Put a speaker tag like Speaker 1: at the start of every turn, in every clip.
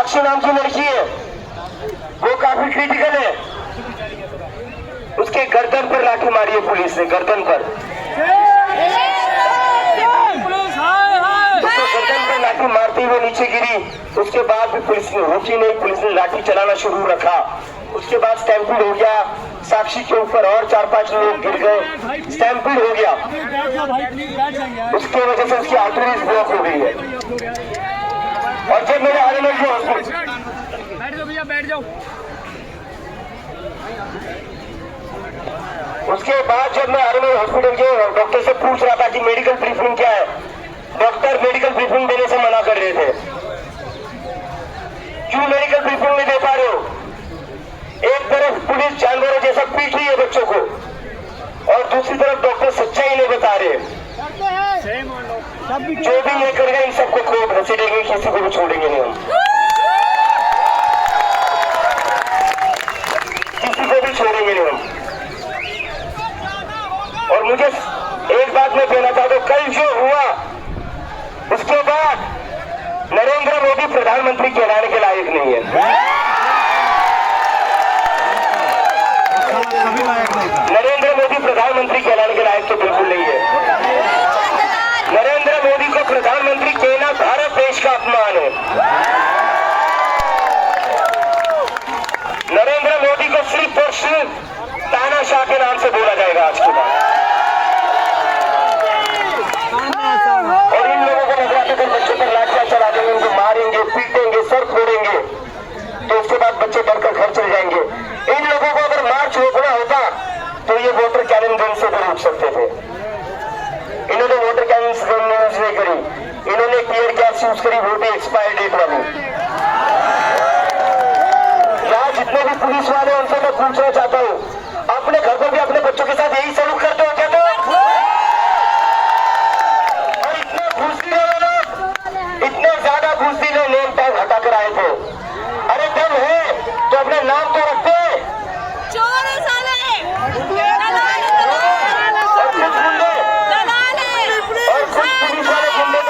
Speaker 1: साक्षी नाम की लड़की है, वो काफी क्रिटिकल है। उसके गर्दन पर लाठी मारी है पुलिस ने, गर्दन पर। उसको गर्दन पर लाठी मारते हुए नीचे गिरी। उसके बाद भी पुलिस ने रोकी नहीं, पुलिस ने लाठी चलाना शुरू रखा। उसके बाद स्टैम्पीड हो गया, साक्षी के ऊपर और 4-5 लोग गिर गए, स्टैम्पीड हो गया। उसके वजह से उसकी आर्टरीज ब्लॉक हो गई है। और जब मैंने एनिमल को बैठ जाओ, उसके बाद जब मैं एनिमल हॉस्पिटल के डॉक्टर से पूछ रहा था कि मेडिकल ब्रीफिंग क्या है, डॉक्टर मेडिकल ब्रीफिंग देने से मना कर रहे थे। क्यों मेडिकल ब्रीफिंग नहीं दे पा रहे हो? एक तरफ पुलिस जानवरों जैसा पीट रही है बच्चों को, और दूसरी तरफ डॉक्टर सच्चाई नहीं बता रहे। जो भी ये करेगा इन सबको कोर्ट घसीटेंगे, किसी को भी छोड़ेंगे नहीं हम, किसी को भी छोड़ेंगे नहीं हम। और मुझे एक बात मैं कहना चाहता हूँ, कल जो हुआ उसके बाद नरेंद्र मोदी प्रधानमंत्री कहलाने के लायक नहीं है। नरेंद्र मोदी प्रधानमंत्री कहलाने के लायक तो बिल्कुल नहीं है। नरेंद्र मोदी को प्रधानमंत्री कहना भारत देश का अपमान है। नरेंद्र मोदी को सिर्फ और सिर्फ तानाशाह के नाम से बोला जाएगा आज के बाद। और इन लोगों को नजर आते बच्चों पर लाठियां चला देंगे, उनको मारेंगे, पीटेंगे, सर फोड़ेंगे, तो उसके बाद बच्चे डरकर घर चले जाएंगे। इन लोगों को अगर मार्च रोकना होता तो ये वोटर कैनन गन से भी रोक सकते थे। इन्होंने वोटर कैनन गन यूज नहीं करी, इन्होंने टीयर गैस यूज करी, वो भी एक्सपायर डेट वाली। यहाँ जितने भी पुलिस वाले उनसे मैं पूछना चाहता हूँ, अपने घर पर भी अपने बच्चों के साथ यही सलूक करते हो क्या? तो और इतने घूसदिले लोग, इतने ज्यादा घूसदिले नेम टैग हटा कर आए थे। अरे दम है तो अपने नाम तो रखते।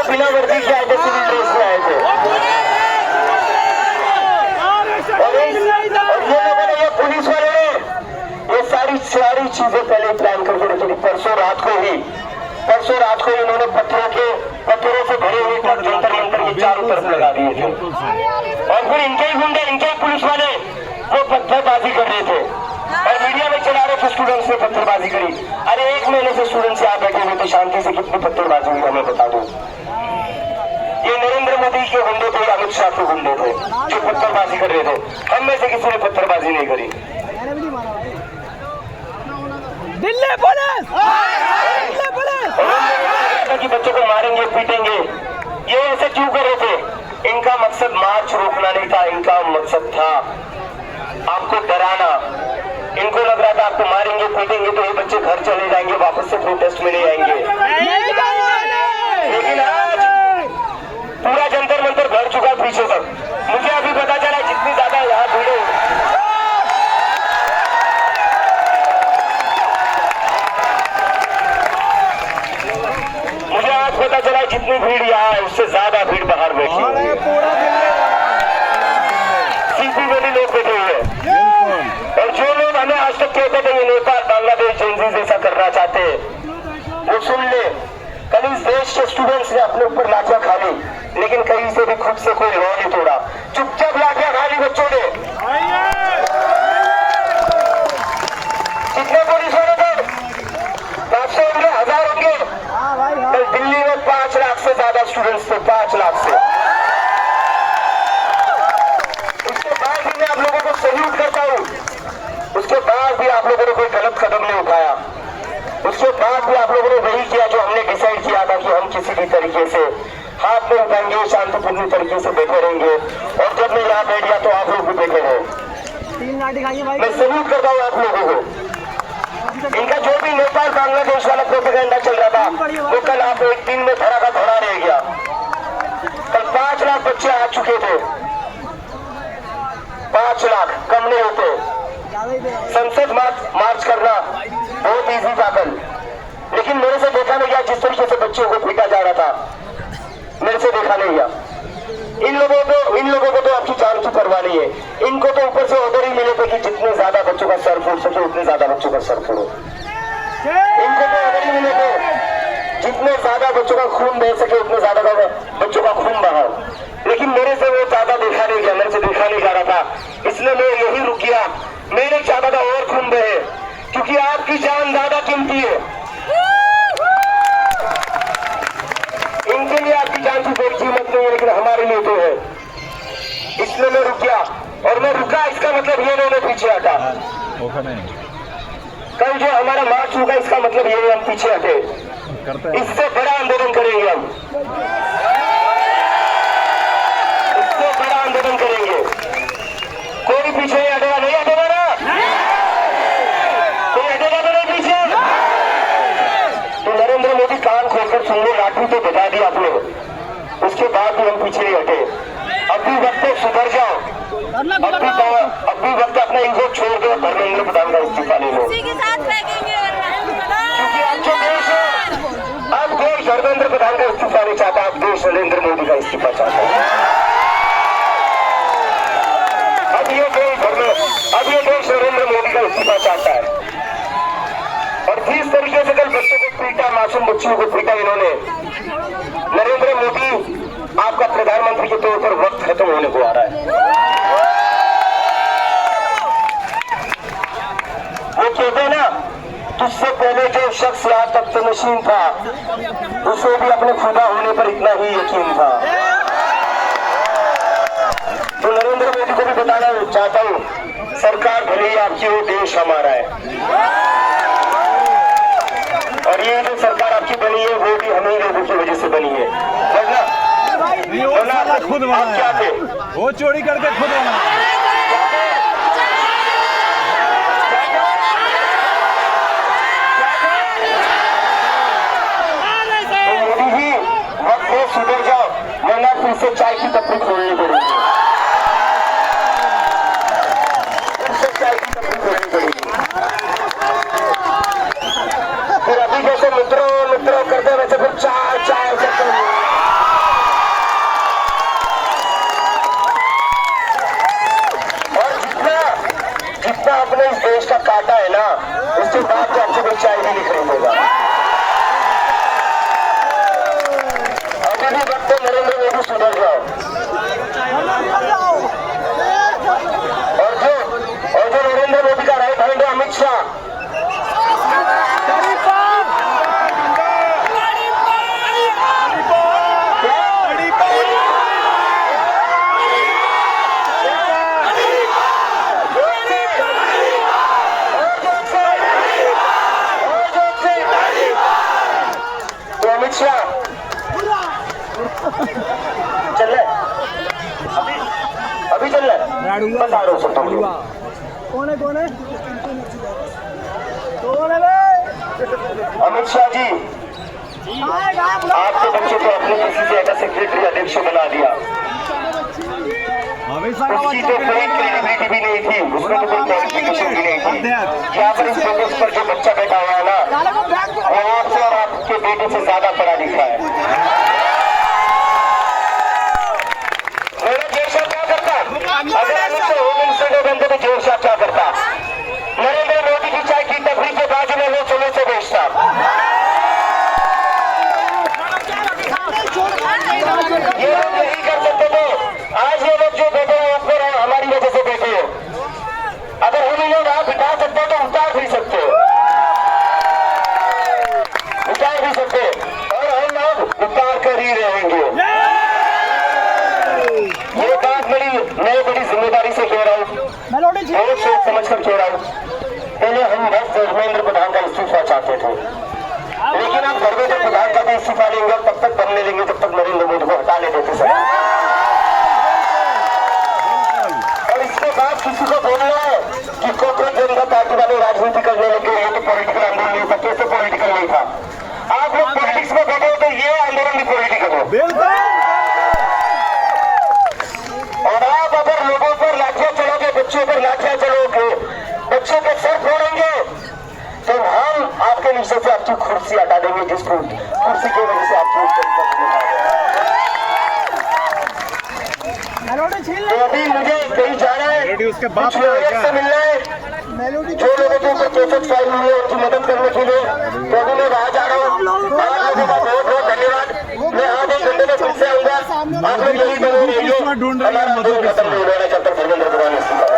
Speaker 1: बिना वर्दी के आए थे, सिविल ड्रेस में आए थे। और ये लोगों ने, ये पुलिस वाले ने ये सारी चीजें पहले प्लान करके रखी थी। परसों रात को इन्होंने पत्थरों से भरे हुए ट्रक जंतर मंतर के चारों तरफ लगा दिए थे। और फिर इनके ही गुंडे, इनके ही पुलिस वाले वो पत्थरबाजी कर रहे थे और मीडिया में चला रहे थे स्टूडेंट्स ने पत्थरबाजी करी। अरे 1 महीने से स्टूडेंट्स यहाँ बैठे हुए थे शांति से, कितनी पत्थरबाजी हुई हमें बता दो। ये नरेंद्र मोदी के गुंडे थे, अमित शाह के गुंडे थे जो पत्थरबाजी कर रहे थे। हम में से किसी ने पत्थरबाजी नहीं करी।
Speaker 2: दिल्ली पुलिस
Speaker 1: कि बच्चों को मारेंगे, पीटेंगे, ये ऐसे क्यों कर रहे थे? इनका मकसद मार्च रोकना नहीं था, इनका मकसद था आपको डराना। इनको लग रहा था आपको मारेंगे, पीटेंगे तो ये बच्चे घर चले जाएंगे, वापस से प्रोटेस्ट में नहीं आएंगे। लेकिन आज पूरा जंतर मंतर भर चुका पीछे तक। मुझे अभी पता चला जितनी ज्यादा यहाँ भीड़, मुझे आज पता चला जितनी भीड़ यहाँ है उससे ज्यादा भीड़ बाहर बैठी है। सीपी लोग बैठे हुए हैं। और जो लोग हमें आज तक कहते थे ये नेपाल बांग्लादेश जेंजी जैसा करना चाहते हैं, वो सुन ले। कल इस देश के स्टूडेंट्स ने अपने ऊपर लाठियां खा ली, लेकिन कहीं से भी खुद से कोई लॉ नहीं तोड़ा। चुपचाप लाठियां खा ली बच्चों ने। कितने पुलिस वाले थे? 500 होंगे, 1000 होंगे। कल दिल्ली में 5 लाख से ज्यादा स्टूडेंट्स थे, 5 लाख से। उसके बाद भी मैं आप लोगों को सैल्यूट करता हूँ। उसके बाद भी आप लोगों ने कोई गलत कदम नहीं उठाया। उसके बाद भी आप लोगों ने वही किया जो हमने डिसाइड किया था कि हम किसी भी तरीके से हाथ में उठाएंगे, शांतिपूर्ण तरीके से बैठे रहेंगे। और जब मैं यहाँ बैठ गया तो आप लोग भी बैठे रहे। मैं सैल्यूट करता हूँ आप लोगों को। इनका जो भी नेपाल बांग्लादेश वाला प्रोपेगेंडा चल रहा था वो कल आप एक दिन में धरा का धरा रह गया। कल 5 लाख बच्चे आ चुके थे, 5 लाख कम नहीं होते। संसद मार्च करना बहुत इजी था कल, लेकिन मेरे से देखा नहीं गया जिस तरीके से बच्चों को पीटा जा रहा था, मेरे से देखा नहीं गया। इन लोगों को तो आपकी की परवाह नहीं है। इनको तो ऊपर से ऑर्डर ही मिले थे कि जितने ज्यादा बच्चों का सर फोड़ सके उतने ज्यादा बच्चों का सर फोड़ो। इनको तो ऑर्डर ही मिले थे जितने ज्यादा बच्चों का खून बह सके उतने ज्यादा बच्चों का खून बहाओ। लेकिन मेरे से वो ज्यादा देखा नहीं गया, मेरे से देखा नहीं जा रहा था, इसलिए मैं यही रुक गया। मैंने चाहता था और खून बहे, क्योंकि आपकी जान ज्यादा कीमती है। इनके लिए आपकी जान की कोई कीमत नहीं है, लेकिन हमारे लिए तो है। इसलिए मैं रुक गया, और मैं रुका इसका मतलब ये नहीं मैं पीछे हटा। कल जो हमारा मार्च होगा इसका मतलब ये नहीं हम पीछे हटे, इससे बड़ा आंदोलन करेंगे हम, इससे बड़ा आंदोलन करेंगे। कोई पीछे नहीं हटेगा, नहीं हटेगा ना? कोई हटेगा तो नहीं पीछे? तो नरेंद्र मोदी कान खोलकर सुन लो, लाठी तो बता दी आपने, उसके बाद भी हम पीछे नहीं हटे। अब भी वक्त है सुधर जाओ, अब भी वक्त अपना ईगो छोड़ दो, धर्मेंद्र प्रधान का इस्तीफा ले लो, क्योंकि अब जो देश है, अब देश धर्मेंद्र प्रधान का इस्तीफा नहीं चाहता, अब देश नरेंद्र मोदी का इस्तीफा चाहता है। अब ये देश नरेंद्र मोदी का इस्तीफा चाहता है। और जिस तरीके से कल बच्चों को पीटा, मासूम बच्चियों को पीटा इन्होंने, नरेंद्र मोदी आपका प्रधानमंत्री के तौर पर वक्त खत्म होने को आ रहा है। वो कहते हैं ना, तुझसे पहले जो शख्स यहाँ तक तो नशीन था, उसे भी अपने खुदा होने पर इतना ही यकीन था। तो नरेंद्र मोदी को भी बताना चाहता हूँ, सरकार भले ही आपकी हो, देश हमारा है, और ये जो सरकार आपकी बनी है वो भी हमें लोगों की वजह से बनी है, वरना
Speaker 3: खुद
Speaker 1: आप क्या थे?
Speaker 3: वो चोरी करके खुद बना। सुधर जाओ, वरना फिर से चाय की टपरी खोलनी पड़ेगी, फिर से चाय की टपरी खोलनी पड़ेगी। फिर अभी जैसे मित्रों करते वैसे फिर चाय करते हैं। और जितना अपने इस देश का काटा है ना, उसके बाद तो आपसे कोई चाय भी नहीं खरीदेगा। नरेंद्र मोदी सुधर जाओ, और जो नरेंद्र मोदी का राइट हैंड है अमित शाह, तो अमित शाह चल रहा है, अभी चल रहा है, बस आ रहा हूँ सकता हूँ।
Speaker 2: कौन है
Speaker 1: अमित शाह जी, आपके बच्चे को अपने किसी से ऐसा सेक्रेटरी अध्यक्ष बना दिया, उसकी तो कोई क्रेडिबिलिटी भी नहीं थी, उसमें तो कोई क्वालिफिकेशन भी नहीं थी। यहाँ पर इस प्रोग्रेस पर जो बच्चा बैठा हुआ है ना, वो आपसे और आपके बेटे से ज्यादा पढ़ा लिखा है। मेरा जोशा क्या करता? अगर अमित शाह होम मिनिस्टर बनते तो जोशा क्या करता? नरेंद्र मोदी की चाय की टपरी के बाजू में वो समोसे बेचता। ये लोग यही कर सकते थे। आज ये लोग जो बैठे हैं ऊपर हमारी वजह से बैठे हो। अगर हम लोग आप बिठा सकते तो उतार भी सकते, उतार भी सकते, और हम लोग उतार कर ही रहेंगे। ये बात मैं बड़ी जिम्मेदारी से कह रहा हूँ, बहुत सोच समझ कर कह रहा हूँ। पहले हम बस धर्मेंद्र प्रधान का इस्तीफा चाहते थे, लेकिन अब धर्मेंद्र प्रधान का भी इस्तीफा लेंगे और तब तक बनने लेंगे जब तक नरेंद्र मोदी को हटा ले देते सर। और इसके बाद किसी को बोलना है कि कांग्रेस जनता पार्टी वाले राजनीति करने लगे, ये तो पॉलिटिकल आंदोलन नहीं था। कैसे पॉलिटिकल नहीं था? आप लोग पॉलिटिक्स में बैठे हो तो ये आंदोलन भी पॉलिटिकल हो। और आप अगर लोगों पर लाठियां चलोगे, बच्चों पर लाठियां चलोगे, बच्चों के सर फोड़ेंगे, तो हम आपके नीचे से आपकी कुर्सी हटा देंगे, जिस कुर्सी की वजह से आपकी। तो अभी मुझे
Speaker 4: पार्टी उसके बाप
Speaker 1: कुछ
Speaker 4: का है
Speaker 1: लोगों
Speaker 4: क्या?
Speaker 1: से मिलना है, जो लोगों के ऊपर केसेस फाइल हुए हैं उनकी मदद करने के लिए, तो अभी मैं वहाँ जा रहा हूँ। आप लोगों का बहुत बहुत धन्यवाद। मैं आधे घंटे में फिर से आऊंगा। आप लोग यही बने रहिए, हमारा आंदोलन खत्म नहीं होना जब तक धर्मेंद्र प्रधान